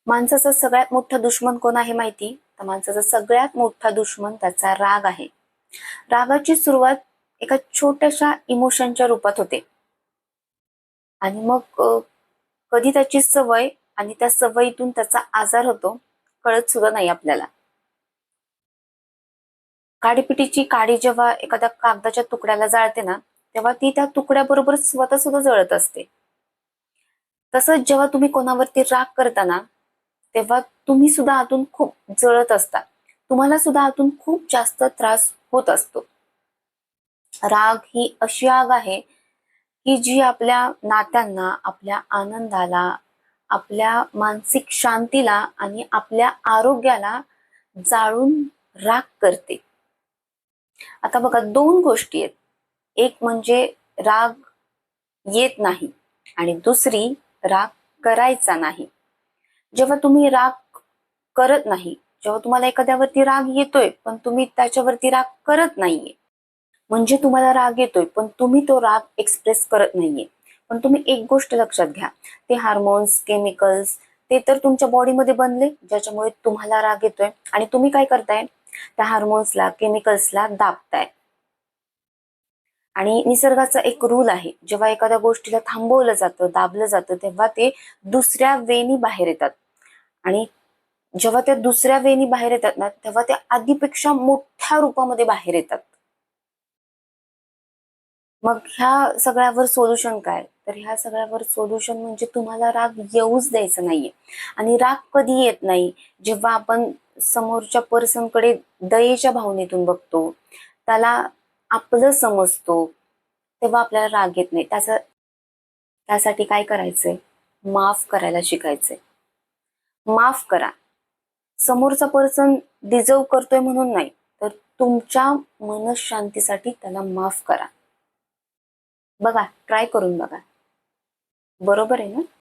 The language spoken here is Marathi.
माणसाचा सगळ्यात मोठा दुश्मन कोण आहे माहिती? तर माणसाचा सगळ्यात मोठा दुश्मन त्याचा राग आहे. रागाची सुरुवात एका छोट्याशा इमोशनच्या रूपात होते आणि मग कधी त्याची सवय आणि त्या सवयीतून त्याचा आजार होतो, कळत सुद्धा नाही आपल्याला. काडीपिटीची काडी जेव्हा एखाद्या कागदाच्या तुकड्याला जाळते ना, तेव्हा ती त्या तुकड्याबरोबर स्वतः सुद्धा जळत असते. तसंच जेव्हा तुम्ही कोणावरती राग करता ना, तेव्हा तुम्ही सुद्धा आतून खूप जळत असता. तुम्हाला सुद्धा आतून खूप जास्त त्रास होत असतो. राग ही अशी आग आहे की जी आपल्या नात्यांना, आपल्या आनंदाला, आपल्या मानसिक शांतीला आणि आपल्या आरोग्याला जाळून राख करते. आता बघा, दोन गोष्टी आहेत. एक म्हणजे राग येत नाही आणि दुसरी राग करायचा नाही. जेव्हा तुम्ही राग करत नाही, जेव्हा तुम्हाला एखाद्यावरती राग येतोय पण तुम्ही त्याच्यावरती राग करत नाहीये, म्हणजे तुम्हाला राग येतोय पण तुम्ही तो राग एक्सप्रेस करत नाहीये. पण तुम्ही एक गोष्ट लक्षात घ्या, ते हार्मोन्स, केमिकल्स ते तर तुमच्या बॉडीमध्ये बनले ज्याच्यामुळे तुम्हाला राग येतोय आणि तुम्ही काय करताय, त्या हार्मोन्सला, केमिकल्सला दाबताय. आणि निसर्गाचा एक रूल आहे, जेव्हा एखाद्या गोष्टीला थांबवलं जातं, दाबलं जातं, तेव्हा ते दुसऱ्या वेनी बाहेर येतात. आणि जेव्हा त्या दुसऱ्या वेनी बाहेर येतात ना, तेव्हा त्या आधीपेक्षा मोठ्या रूपामध्ये बाहेर येतात. मग ह्या सगळ्यावर सोल्युशन काय? तर ह्या सगळ्यावर सोल्युशन म्हणजे तुम्हाला राग येऊच द्यायचा नाहीये. आणि राग कधी येत नाही, जेव्हा आपण समोरच्या पर्सनकडे दयेच्या भावनेतून बघतो, त्याला आपलं समजतो, तेव्हा आपल्याला राग येत नाही. त्यासाठी काय करायचंय? माफ करायला शिकायचंय. माफ करा. समोरचा पर्सन डिझर्व करतोय म्हणून नाही, तर तुमच्या मनशांतीसाठी त्याला माफ करा. बघा, ट्राय करून बघा. बरोबर आहे ना?